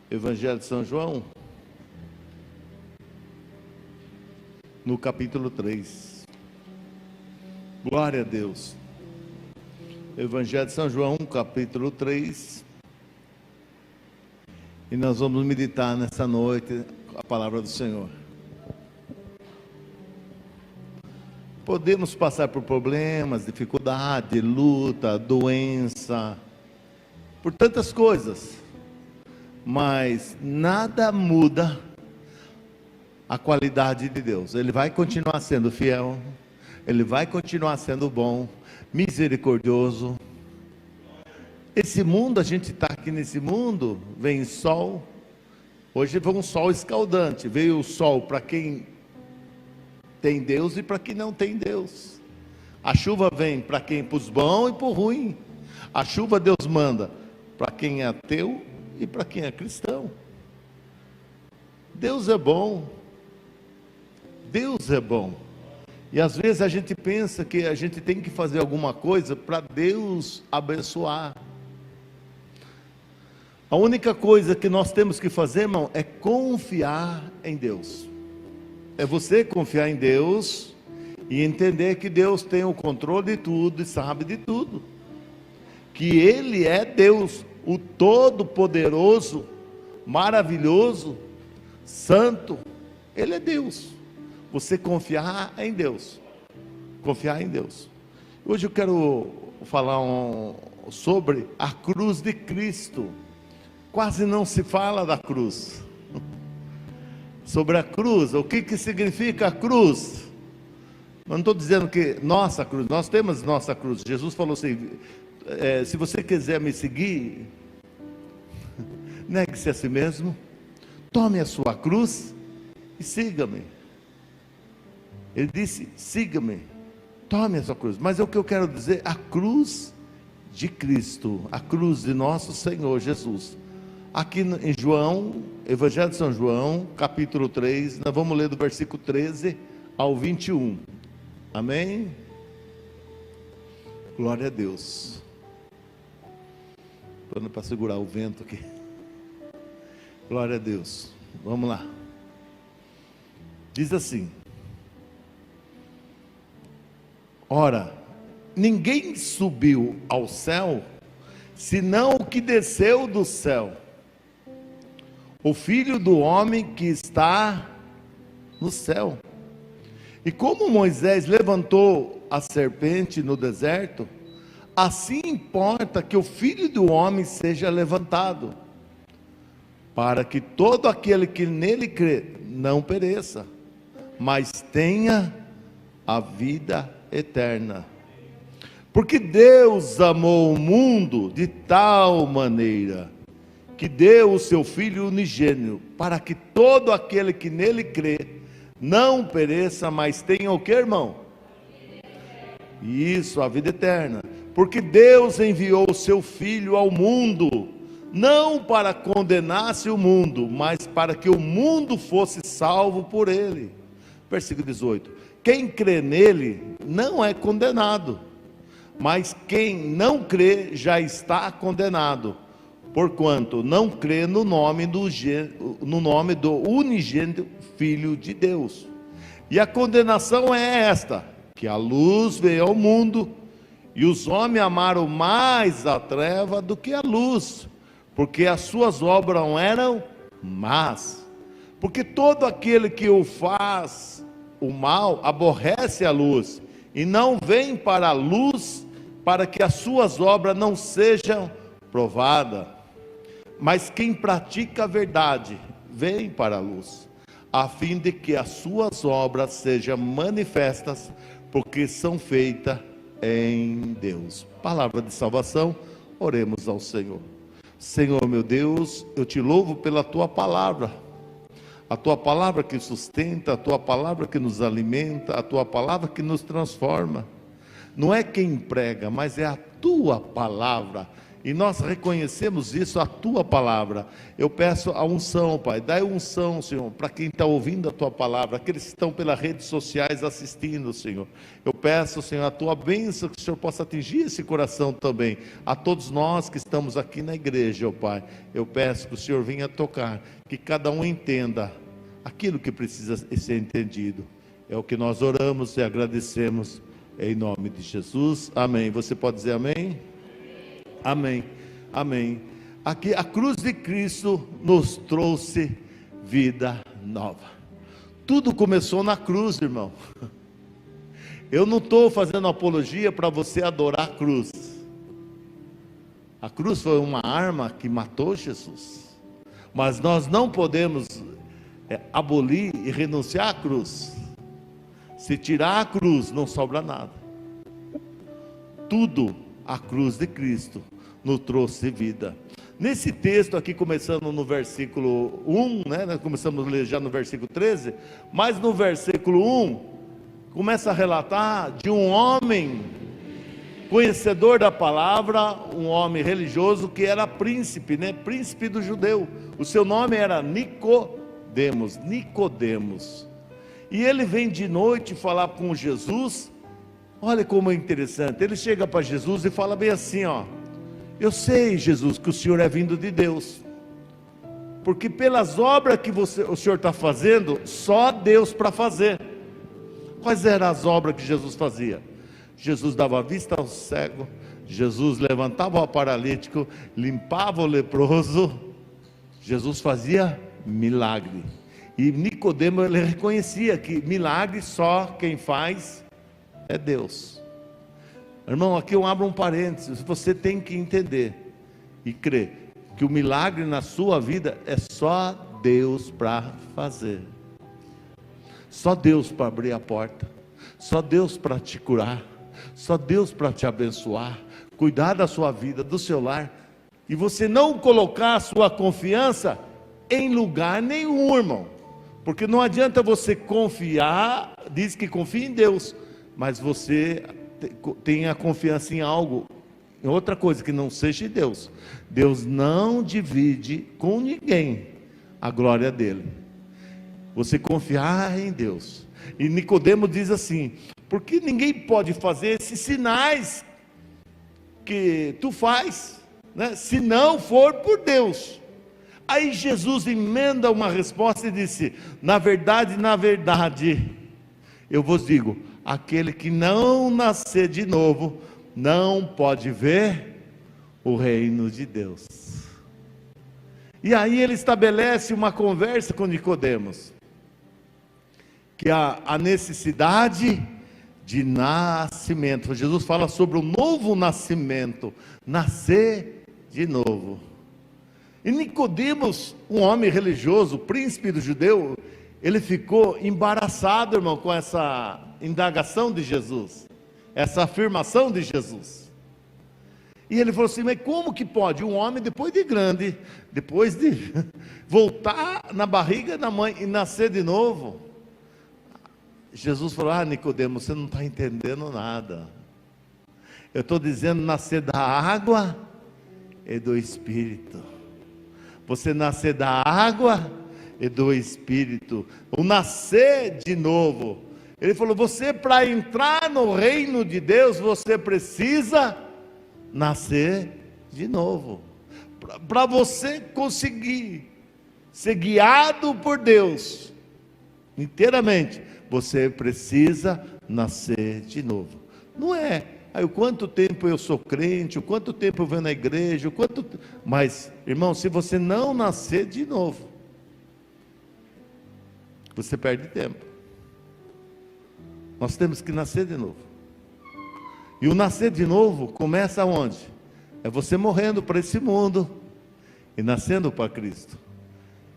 Evangelho de São João, no capítulo 3. Glória a Deus. Evangelho de São João, capítulo 3. E nós vamos meditar nessa noite a palavra do Senhor. Podemos passar por problemas, dificuldade, luta, doença, por tantas coisas, mas nada muda a qualidade de Deus. Ele vai continuar sendo fiel, Ele vai continuar sendo bom, misericordioso. Esse mundo, a gente está aqui nesse mundo, vem sol, hoje foi um sol escaldante, veio o sol para quem tem Deus e para quem não tem Deus. A chuva vem para quem, para os bons e para os ruins. A chuva Deus manda para quem é ateu e para quem é cristão. Deus é bom. Deus é bom. E às vezes a gente pensa que a gente tem que fazer alguma coisa para Deus abençoar. A única coisa que nós temos que fazer, irmão, é confiar em Deus. É você confiar em Deus e entender que Deus tem o controle de tudo e sabe de tudo. Que Ele é Deus, o Todo-Poderoso, maravilhoso, santo. Ele é Deus. Você confiar em Deus. Confiar em Deus. Hoje eu quero falar sobre a cruz de Cristo. Quase não se fala da cruz. Sobre a cruz, o que significa a cruz? Eu não estou dizendo que nossa cruz, nós temos nossa cruz. Jesus falou assim, se você quiser me seguir, negue-se a si mesmo, tome a sua cruz e siga-me. Ele disse, siga-me, tome a sua cruz. Mas é o que eu quero dizer, a cruz de Cristo, a cruz de nosso Senhor Jesus. Aqui em João, Evangelho de São João, capítulo 3, nós vamos ler do versículo 13 ao 21. Amém? Glória a Deus. Para segurar o vento aqui. Glória a Deus. Vamos lá. Diz assim: ora, ninguém subiu ao céu, senão o que desceu do céu, o Filho do homem que está no céu. E como Moisés levantou a serpente no deserto, assim importa que o Filho do homem seja levantado, para que todo aquele que nele crê não pereça, mas tenha a vida eterna. Porque Deus amou o mundo de tal maneira que deu o seu Filho unigênito, para que todo aquele que nele crê não pereça, mas tenha o que, irmão? Isso, a vida eterna. Porque Deus enviou o seu Filho ao mundo, não para condenasse o mundo, mas para que o mundo fosse salvo por ele. Versículo 18: quem crê nele não é condenado, mas quem não crê já está condenado, porquanto não crê no nome do unigênito Filho de Deus. E a condenação é esta, que a luz veio ao mundo, e os homens amaram mais a treva do que a luz, porque as suas obras eram más. Porque todo aquele que o faz o mal aborrece a luz, e não vem para a luz, para que as suas obras não sejam provadas. Mas quem pratica a verdade, vem para a luz, a fim de que as suas obras sejam manifestas, porque são feitas em Deus. Palavra de salvação, oremos ao Senhor. Senhor meu Deus, eu te louvo pela tua palavra, a tua palavra que sustenta, a tua palavra que nos alimenta, a tua palavra que nos transforma. Não é quem prega, mas é a tua palavra E nós reconhecemos isso, a tua palavra. Eu peço a unção, Pai, dá unção, Senhor, para quem está ouvindo a tua palavra, aqueles que estão pelas redes sociais assistindo, Senhor. Eu peço, Senhor, a tua bênção, que o Senhor possa atingir esse coração também. A todos nós que estamos aqui na igreja, ó Pai, eu peço que o Senhor venha tocar, que cada um entenda aquilo que precisa ser entendido. É o que nós oramos e agradecemos, em nome de Jesus. Amém. Você pode dizer amém? Amém, amém. Aqui a cruz de Cristo nos trouxe vida nova. Tudo começou na cruz, irmão. Eu não estou fazendo apologia para você adorar a cruz. A cruz foi uma arma que matou Jesus. Mas nós não podemos abolir e renunciar à cruz. Se tirar a cruz, não sobra nada. Tudo a cruz de Cristo nos trouxe vida. Nesse texto aqui, começando no versículo 1, né? Nós começamos a ler já no versículo 13, mas no versículo 1, começa a relatar de um homem conhecedor da palavra, um homem religioso que era príncipe, né? Príncipe do judeu. O seu nome era Nicodemos. E ele vem de noite falar com Jesus. Olha como é interessante, ele chega para Jesus e fala bem assim, ó: eu sei, Jesus, que o Senhor é vindo de Deus, porque pelas obras que o Senhor está fazendo, só Deus para fazer. Quais eram as obras que Jesus fazia? Jesus dava vista ao cego, Jesus levantava o paralítico, limpava o leproso, Jesus fazia milagre. E Nicodemo, ele reconhecia que milagre só quem faz é Deus. Irmão, aqui eu abro um parênteses. Você tem que entender e crer que o milagre na sua vida é só Deus para fazer. Só Deus para abrir a porta. Só Deus para te curar. Só Deus para te abençoar, cuidar da sua vida, do seu lar. E você não colocar a sua confiança em lugar nenhum, irmão. Porque não adianta você confiar, diz que confia em Deus, mas você tenha confiança em algo, em outra coisa que não seja de Deus. Deus não divide com ninguém a glória dele. Você confiar em Deus. E Nicodemo diz assim: porque ninguém pode fazer esses sinais que tu faz, né, se não for por Deus. Aí Jesus emenda uma resposta e disse: na verdade, eu vos digo, aquele que não nascer de novo, não pode ver o reino de Deus. E aí ele estabelece uma conversa com Nicodemos, que a necessidade de nascimento. Jesus fala sobre o novo nascimento, nascer de novo. E Nicodemos, um homem religioso, príncipe do judeu, ele ficou embaraçado, irmão, com essa indagação de Jesus, essa afirmação de Jesus. E ele falou assim: mas como que pode um homem, depois de grande, depois de voltar na barriga da mãe e nascer de novo? Jesus falou: ah, Nicodemos, você não está entendendo nada. Eu estou dizendo nascer da água e do Espírito. Você nascer da água e do Espírito, o nascer de novo. Ele falou: você, para entrar no reino de Deus, você precisa nascer de novo. Para você conseguir ser guiado por Deus inteiramente, você precisa nascer de novo. Não é o quanto tempo eu sou crente, o quanto tempo eu venho na igreja, mas, irmão, se você não nascer de novo, você perde tempo. Nós temos que nascer de novo. E o nascer de novo começa onde? É você morrendo para esse mundo e nascendo para Cristo.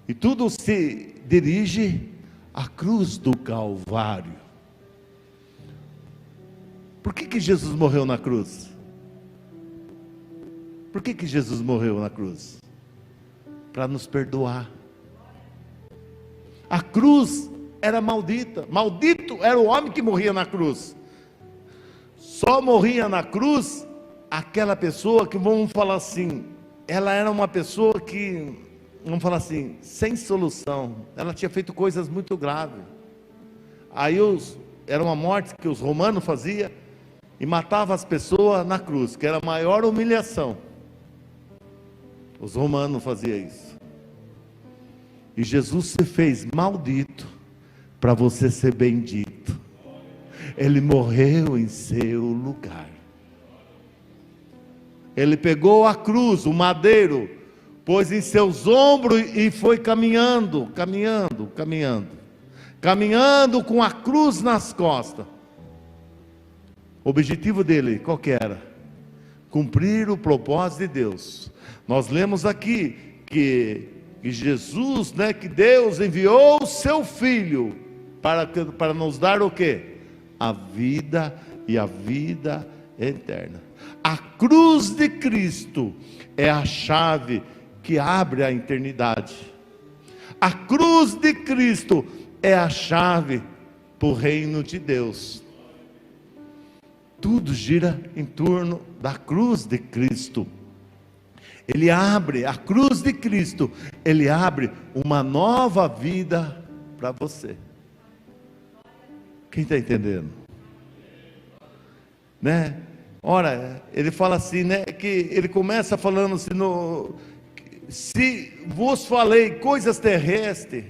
E tudo se dirige à cruz do Calvário. Por que Jesus morreu na cruz? Por que Jesus morreu na cruz? Para nos perdoar. A cruz era maldita. Maldito era o homem que morria na cruz. Só morria na cruz aquela pessoa que, vamos falar assim, ela era uma pessoa que, vamos falar assim, sem solução. Ela tinha feito coisas muito graves. Aí era uma morte que os romanos faziam e matavam as pessoas na cruz, que era a maior humilhação. Os romanos faziam isso. E Jesus se fez maldito para você ser bendito. Ele morreu em seu lugar. Ele pegou a cruz, o madeiro, pôs em seus ombros e foi caminhando com a cruz nas costas. O objetivo dele, qual que era? Cumprir o propósito de Deus. Nós lemos aqui que Jesus, que Deus enviou o seu Filho para nos dar o quê? A vida e a vida eterna. A cruz de Cristo é a chave que abre a eternidade. A cruz de Cristo é a chave para o reino de Deus. Tudo gira em torno da cruz de Cristo. Ele abre, a cruz de Cristo, ele abre uma nova vida para você. Quem está entendendo? Ora, ele fala assim, que ele começa falando assim, se vos falei coisas terrestres,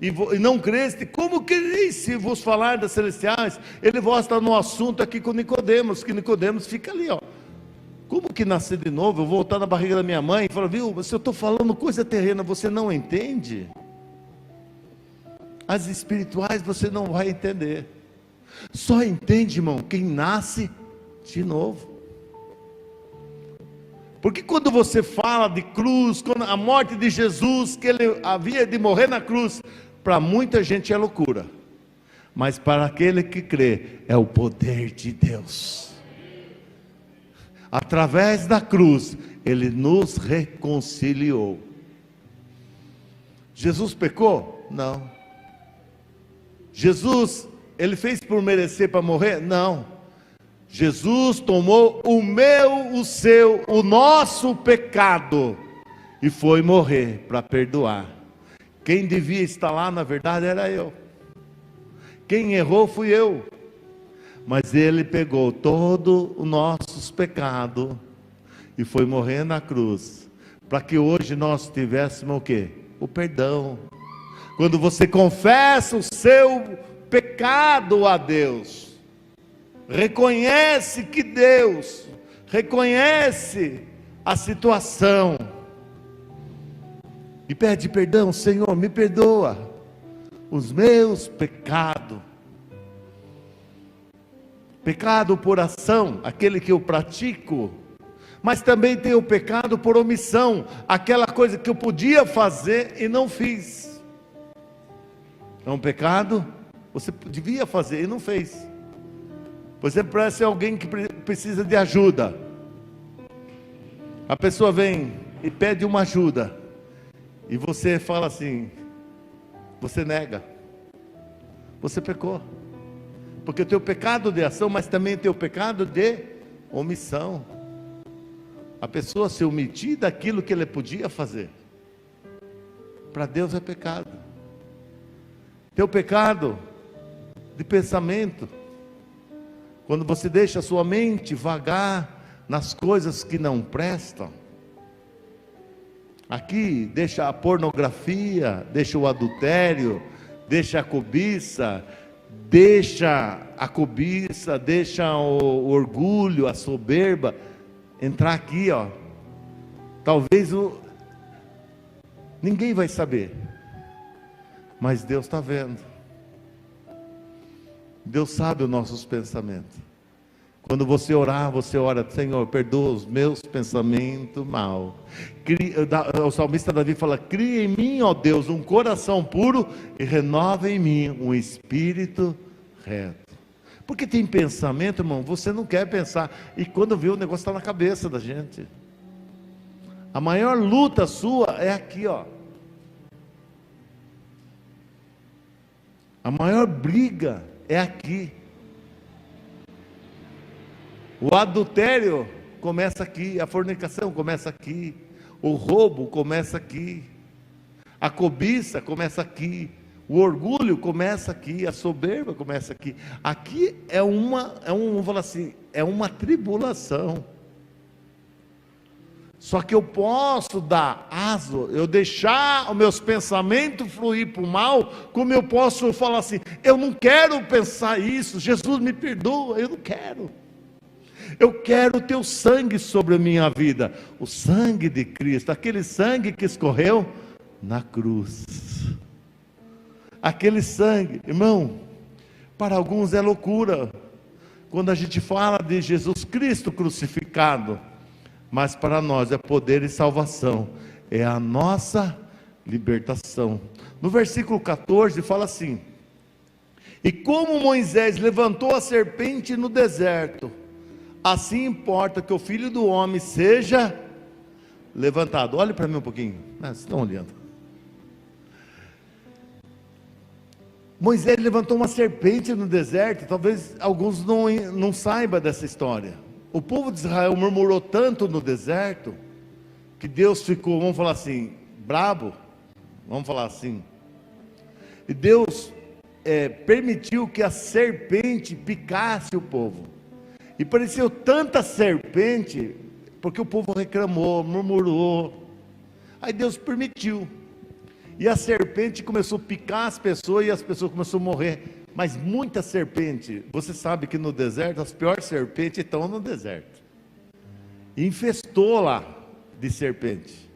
e não creste, como quereis se vos falar das celestiais? Ele volta no assunto aqui com Nicodemos, que Nicodemos fica ali, como que nascer de novo? Eu vou voltar na barriga da minha mãe e fala, viu, se eu estou falando coisa terrena, você não entende? As espirituais você não vai entender. Só entende, irmão, quem nasce de novo. Porque quando você fala de cruz, quando a morte de Jesus, que ele havia de morrer na cruz, para muita gente é loucura, mas para aquele que crê, é o poder de Deus. Através da cruz, ele nos reconciliou. Jesus pecou? Não. Jesus, ele fez por merecer para morrer? Não. Jesus tomou o meu, o seu, o nosso pecado e foi morrer para perdoar. Quem devia estar lá, na verdade, era eu. Quem errou fui eu. Mas ele pegou todos os nossos pecados e foi morrer na cruz, para que hoje nós tivéssemos o quê? O perdão. Quando você confessa o seu pecado a Deus, reconhece que Deus, reconhece a situação e pede perdão, Senhor, me perdoa os meus pecados. Pecado por ação, aquele que eu pratico, mas também tem o pecado por omissão, aquela coisa que eu podia fazer e não fiz. É um pecado, você devia fazer e não fez. Por exemplo, parece alguém que precisa de ajuda. A pessoa vem e pede uma ajuda, e você fala assim, você nega, você pecou. Porque o teu pecado de ação, mas também o teu pecado de omissão. A pessoa se omitir daquilo que ele podia fazer, para Deus é pecado. Teu pecado de pensamento, quando você deixa a sua mente vagar nas coisas que não prestam. Aqui deixa a pornografia, deixa o adultério, deixa a cobiça, deixa o orgulho, a soberba entrar aqui, talvez ninguém vai saber, mas Deus está vendo. Deus sabe os nossos pensamentos. Quando você orar, você ora, Senhor, perdoa os meus pensamentos mal. O salmista Davi fala, cria em mim, ó Deus, um coração puro e renova em mim um espírito reto. Porque tem pensamento, irmão, você não quer pensar, e quando vê, o negócio está na cabeça da gente. A maior luta sua é aqui, a maior briga é aqui. O adultério começa aqui, a fornicação começa aqui, o roubo começa aqui, a cobiça começa aqui, o orgulho começa aqui, a soberba começa aqui. Aqui vamos falar assim, é uma tribulação. Só que eu posso dar aso, eu deixar os meus pensamentos fluir para o mal, como eu posso falar assim, eu não quero pensar isso, Jesus me perdoa, eu não quero. Eu quero o teu sangue sobre a minha vida, o sangue de Cristo, aquele sangue que escorreu na cruz. Aquele sangue, irmão, para alguns é loucura, quando a gente fala de Jesus Cristo crucificado, mas para nós é poder e salvação, é a nossa libertação. No versículo 14 fala assim: e como Moisés levantou a serpente no deserto, assim importa que o Filho do Homem seja levantado. Olhe para mim um pouquinho, vocês estão olhando. Moisés levantou uma serpente no deserto. Talvez alguns não saibam dessa história. O povo de Israel murmurou tanto no deserto, que Deus ficou, vamos falar assim, brabo, vamos falar assim, e Deus permitiu que a serpente picasse o povo, e apareceu tanta serpente, porque o povo reclamou, murmurou, aí Deus permitiu, e a serpente começou a picar as pessoas, e as pessoas começaram a morrer, mas muita serpente. Você sabe que no deserto, as piores serpentes estão no deserto, e infestou lá de serpente,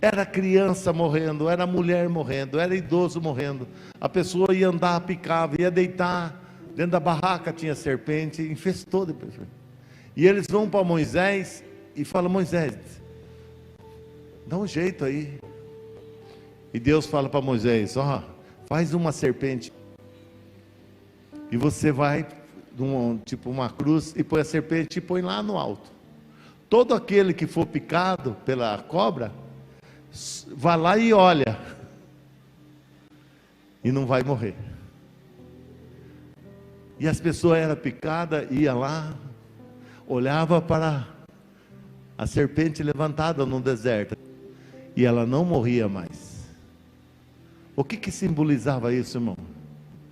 era criança morrendo, era mulher morrendo, era idoso morrendo, a pessoa ia andar, picava, ia deitar, dentro da barraca tinha serpente, infestou de pessoas. E eles vão para Moisés, e falam: Moisés, dá um jeito aí, e Deus fala para Moisés: ó, faz uma serpente, e você vai, tipo uma cruz, e põe a serpente e põe lá no alto. Todo aquele que for picado pela cobra, vai lá e olha, e não vai morrer. E as pessoas eram picadas, ia lá, olhava para a serpente levantada no deserto, e ela não morria mais. O que simbolizava isso, irmão?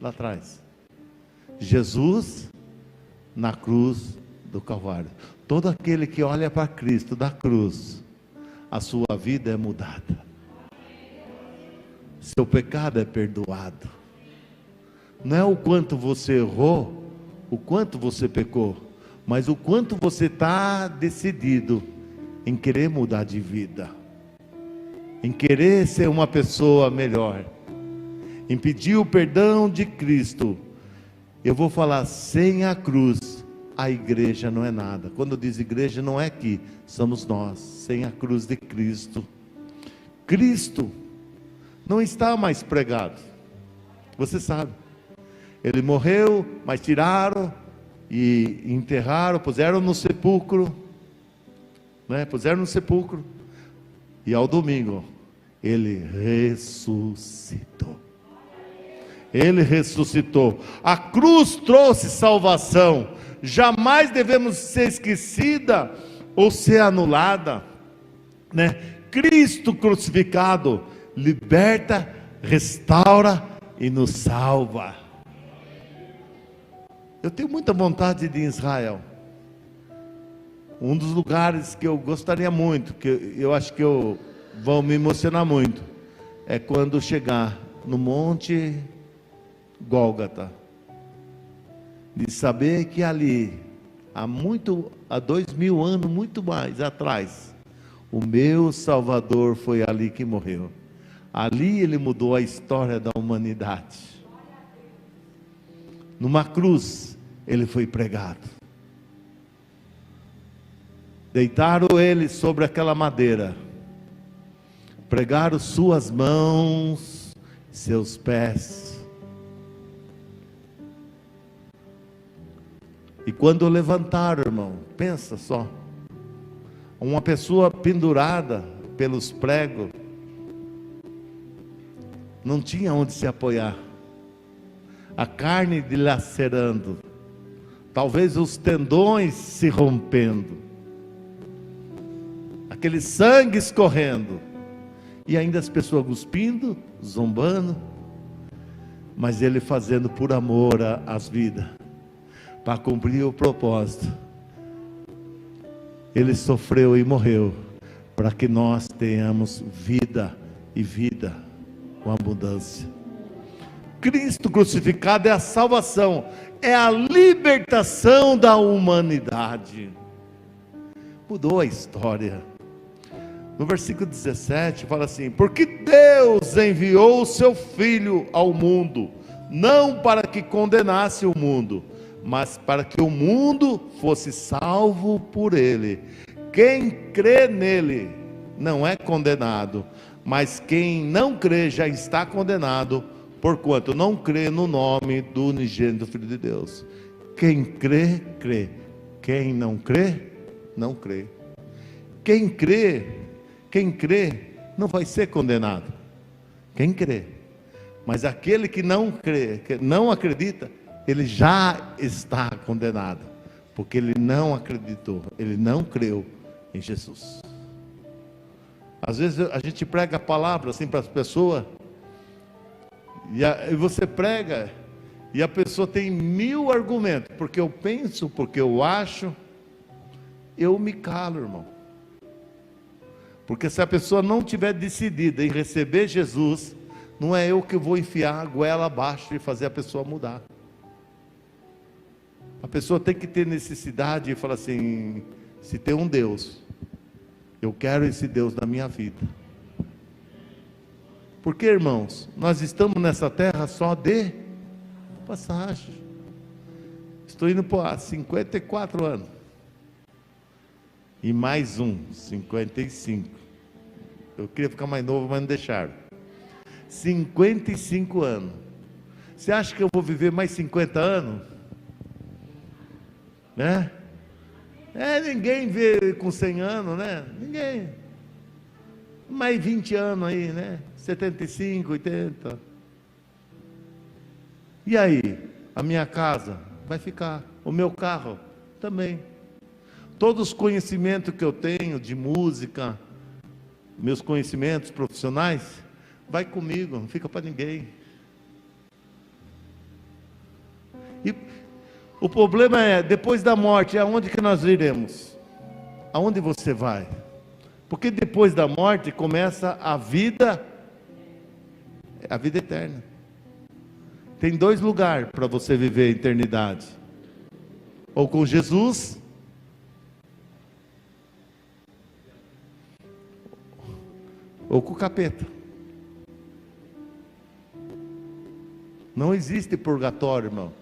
Lá atrás, Jesus na cruz do Calvário. Todo aquele que olha para Cristo da cruz, a sua vida é mudada, seu pecado é perdoado. Não é o quanto você errou, o quanto você pecou, mas o quanto você está decidido em querer mudar de vida, em querer ser uma pessoa melhor, em pedir o perdão de Cristo. Eu vou falar, sem a cruz, a igreja não é nada. Quando diz igreja, não é aqui, somos nós, sem a cruz de Cristo. Cristo não está mais pregado, você sabe, ele morreu, mas tiraram e enterraram, puseram no sepulcro, puseram no sepulcro, e ao domingo, ele ressuscitou. Ele ressuscitou. A cruz trouxe salvação. Jamais devemos ser esquecida ou ser anulada, Cristo crucificado liberta, restaura e nos salva. Eu tenho muita vontade de ir em Israel. Um dos lugares que eu gostaria muito, que eu acho que eu vou me emocionar muito, é quando chegar no Monte Gólgota, de saber que ali, há 2000 anos, muito mais atrás, o meu Salvador foi ali que morreu. Ali ele mudou a história da humanidade. Numa cruz ele foi pregado. Deitaram ele sobre aquela madeira, pregaram suas mãos, seus pés. E quando levantaram, irmão, pensa só, uma pessoa pendurada pelos pregos, não tinha onde se apoiar, a carne dilacerando, talvez os tendões se rompendo, aquele sangue escorrendo, e ainda as pessoas cuspindo, zombando, mas ele fazendo por amor às vidas, para cumprir o propósito. Ele sofreu e morreu, para que nós tenhamos vida, e vida com abundância. Cristo crucificado é a salvação, é a libertação da humanidade. Mudou a história. No versículo 17 fala assim: porque Deus enviou o seu Filho ao mundo, não para que condenasse o mundo, mas para que o mundo fosse salvo por ele. Quem crê nele não é condenado, mas quem não crê já está condenado, porquanto não crê no nome do unigênito Filho de Deus. Quem crê, crê. Quem não crê, não crê. Quem crê, não vai ser condenado. Quem crê. Mas aquele que não crê, que não acredita, ele já está condenado, porque ele não acreditou, ele não creu em Jesus. Às vezes a gente prega a palavra assim para as pessoas, e você prega, e a pessoa tem 1000 argumentos, porque eu penso, porque eu acho. Eu me calo, irmão, porque se a pessoa não tiver decidida em receber Jesus, não é eu que vou enfiar a goela abaixo e fazer a pessoa mudar. A pessoa tem que ter necessidade e falar assim: se tem um Deus, eu quero esse Deus na minha vida. Porque, irmãos, nós estamos nessa terra só de passagem. Estou indo para 54 anos. E mais 55. Eu queria ficar mais novo, mas não deixaram. 55 anos. Você acha que eu vou viver mais 50 anos? Né? Ninguém vê com 100 anos, né? Ninguém. Mais 20 anos aí, né? 75, 80. E aí? A minha casa vai ficar. O meu carro também. Todos os conhecimentos que eu tenho de música, meus conhecimentos profissionais, vai comigo, não fica para ninguém. E o problema é, depois da morte, aonde que nós iremos? Aonde você vai? Porque depois da morte começa a vida eterna. Tem 2 lugares para você viver a eternidade: ou com Jesus, ou com o capeta. Não existe purgatório, irmão.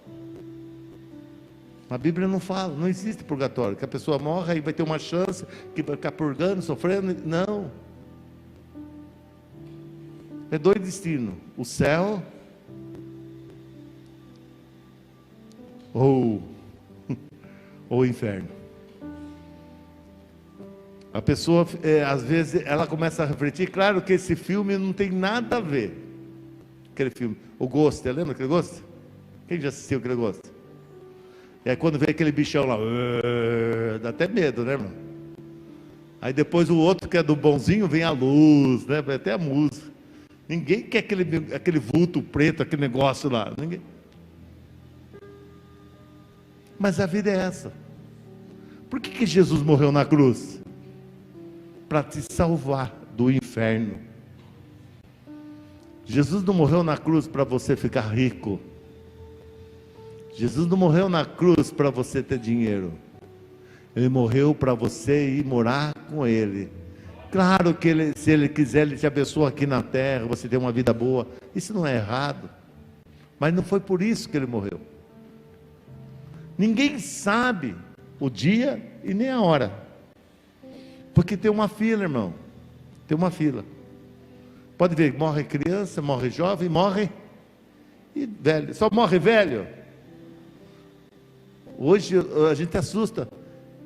A Bíblia não fala, não existe purgatório, que a pessoa morre e vai ter uma chance, que vai ficar purgando, sofrendo. Não. É 2 destinos: o céu ou o inferno. A pessoa, às vezes, ela começa a refletir. Claro que esse filme não tem nada a ver. Aquele filme, O Gosto, lembra aquele Gosto? Quem já assistiu aquele Gosto? É quando vem aquele bichão lá, dá até medo, né, irmão? Aí depois o outro, que é do bonzinho, vem a luz, né? Vai até a música. Ninguém quer aquele vulto preto, aquele negócio lá. Ninguém. Mas a vida é essa. Por que Jesus morreu na cruz? Para te salvar do inferno. Jesus não morreu na cruz para você ficar rico. Jesus não morreu na cruz para você ter dinheiro. Ele morreu para você ir morar com Ele. Claro que se Ele quiser, Ele te abençoa aqui na terra, você tem uma vida boa. Isso não é errado. Mas não foi por isso que Ele morreu. Ninguém sabe o dia e nem a hora. Porque tem uma fila, irmão. Tem uma fila. Pode ver, morre criança, morre jovem, morre e velho. Só morre velho. Hoje a gente assusta.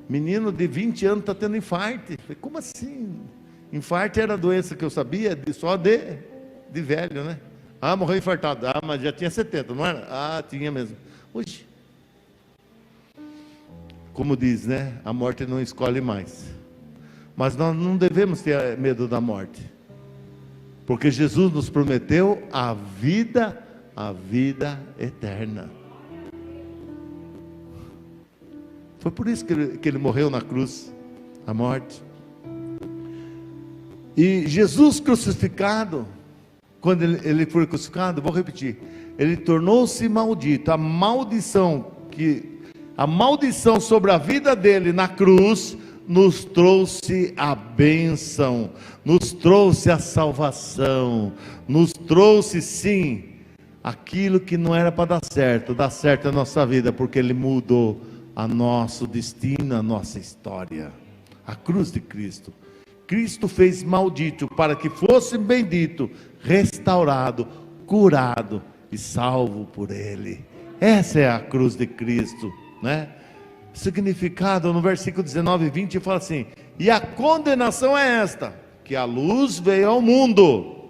Menino de 20 anos está tendo infarto. Como assim? Infarto era a doença que eu sabia só de velho, né? Ah, morreu infartado. Ah, mas já tinha 70, não era? Ah, tinha mesmo. Hoje, como diz, né? A morte não escolhe mais. Mas nós não devemos ter medo da morte, porque Jesus nos prometeu a vida eterna. Foi por isso que ele morreu na cruz, a morte. E Jesus crucificado, quando ele foi crucificado, vou repetir, ele tornou-se maldito. A maldição sobre a vida dele na cruz nos trouxe a bênção, nos trouxe a salvação, nos trouxe sim aquilo que não era para dar certo a nossa vida, porque ele mudou a nosso destino, a nossa história. A cruz de Cristo. Cristo fez maldito para que fosse bendito, restaurado, curado e salvo por ele. Essa é a cruz de Cristo, né? Significado no versículo 19 e 20 fala assim: e a condenação é esta, que a luz veio ao mundo.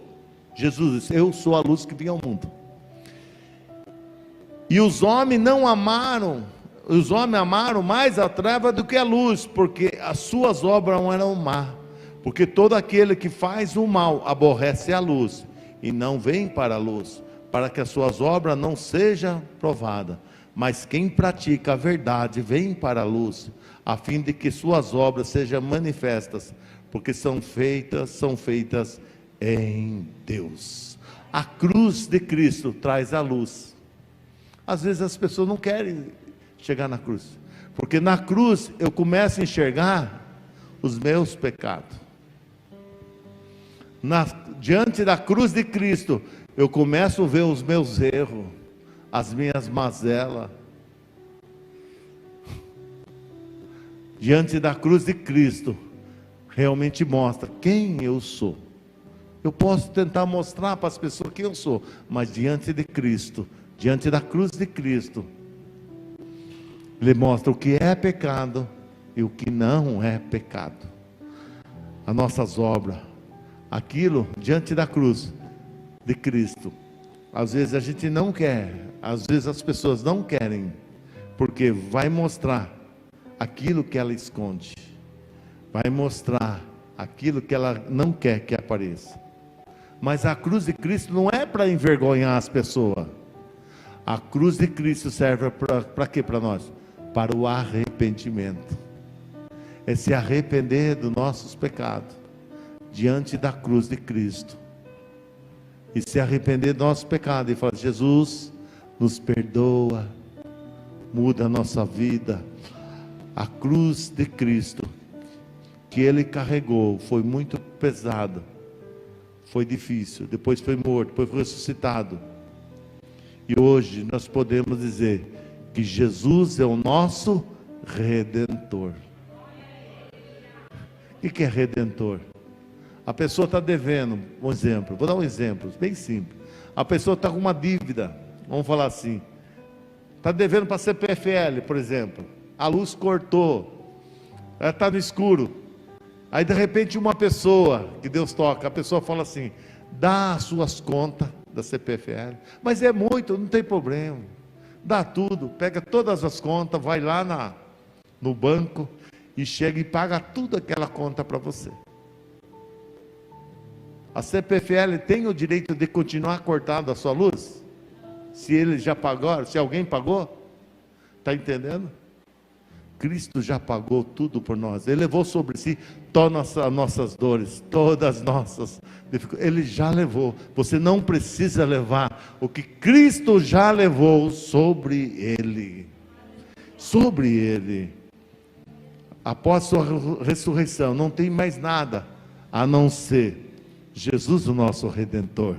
Jesus disse: eu sou a luz que veio ao mundo. E os homens amaram mais a treva do que a luz, porque as suas obras eram má. Porque todo aquele que faz o mal aborrece a luz e não vem para a luz, para que as suas obras não sejam provadas. Mas quem pratica a verdade vem para a luz, a fim de que suas obras sejam manifestas, porque são feitas em Deus. A cruz de Cristo traz a luz. Às vezes as pessoas não querem chegar na cruz, porque na cruz eu começo a enxergar os meus pecados. Diante da cruz de Cristo, eu começo a ver os meus erros, as minhas mazelas. Diante da cruz de Cristo, realmente mostra quem eu sou. Eu posso tentar mostrar para as pessoas quem eu sou, mas diante de Cristo, diante da cruz de Cristo, Ele mostra o que é pecado e o que não é pecado. As nossas obras, aquilo diante da cruz de Cristo. Às vezes a gente não quer, às vezes as pessoas não querem, porque vai mostrar aquilo que ela esconde, vai mostrar aquilo que ela não quer que apareça. Mas a cruz de Cristo não é para envergonhar as pessoas. A cruz de Cristo serve para quê para nós? Para o arrependimento. É se arrepender dos nossos pecados diante da cruz de Cristo, e se arrepender do nosso pecado e falar: Jesus, nos perdoa, muda a nossa vida. A cruz de Cristo que Ele carregou foi muito pesada, foi difícil, depois foi morto, depois foi ressuscitado, e hoje nós podemos dizer que Jesus é o nosso Redentor. O que é Redentor? A pessoa está devendo, um exemplo, vou dar um exemplo bem simples. A pessoa está com uma dívida, vamos falar assim, está devendo para a CPFL, por exemplo. A luz cortou, ela está no escuro. Aí de repente uma pessoa, que Deus toca, a pessoa fala assim: dá as suas contas da CPFL. Mas é muito, não tem problema. Dá tudo, pega todas as contas, vai lá no banco e chega e paga tudo aquela conta para você. A CPFL tem o direito de continuar cortando a sua luz? Se ele já pagou, se alguém pagou? Está entendendo? Cristo já pagou tudo por nós. Ele levou sobre si todas as nossas dores, todas as nossas dificuldades. Ele já levou. Você não precisa levar o que Cristo já levou sobre Ele. Sobre Ele. Após sua ressurreição, não tem mais nada a não ser Jesus, o nosso Redentor.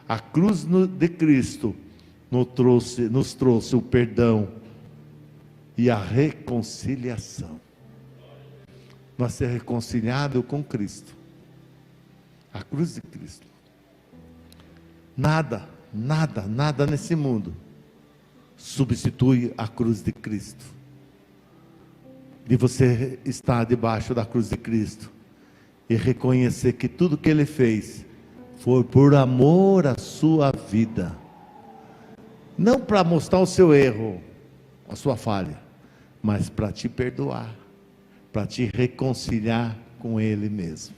A cruz de Cristo nos trouxe o perdão e a reconciliação. Nós ser reconciliado com Cristo. A cruz de Cristo. Nada nesse mundo substitui a cruz de Cristo. De você estar debaixo da cruz de Cristo e reconhecer que tudo que Ele fez foi por amor à sua vida, não para mostrar o seu erro, a sua falha, mas para te perdoar, para te reconciliar com Ele mesmo.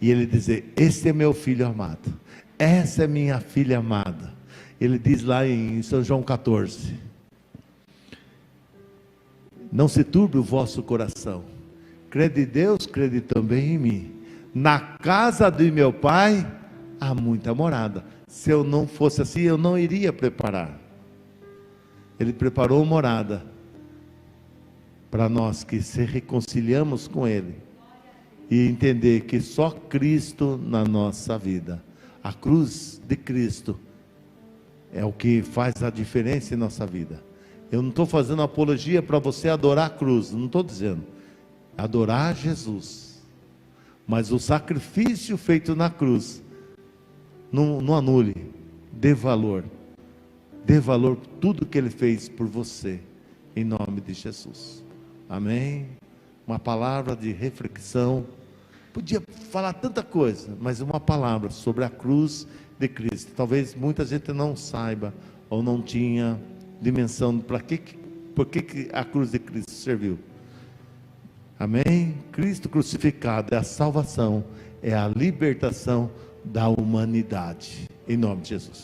E Ele dizer: esse é meu filho amado, essa é minha filha amada. Ele diz lá em São João 14: não se turbe o vosso coração, crede em Deus, crede também em mim. Na casa de meu pai há muita morada. Se eu não fosse assim, eu não iria preparar. Ele preparou morada para nós que se reconciliamos com Ele e entender que só Cristo na nossa vida, a cruz de Cristo é o que faz a diferença em nossa vida. Eu não estou fazendo apologia para você adorar a cruz, não estou dizendo adorar Jesus, mas o sacrifício feito na cruz não anule, dê valor tudo que Ele fez por você, em nome de Jesus. Amém? Uma palavra de reflexão. Podia falar tanta coisa, mas uma palavra sobre a cruz de Cristo. Talvez muita gente não saiba ou não tinha dimensão por que a cruz de Cristo serviu. Amém? Cristo crucificado é a salvação, é a libertação da humanidade, em nome de Jesus.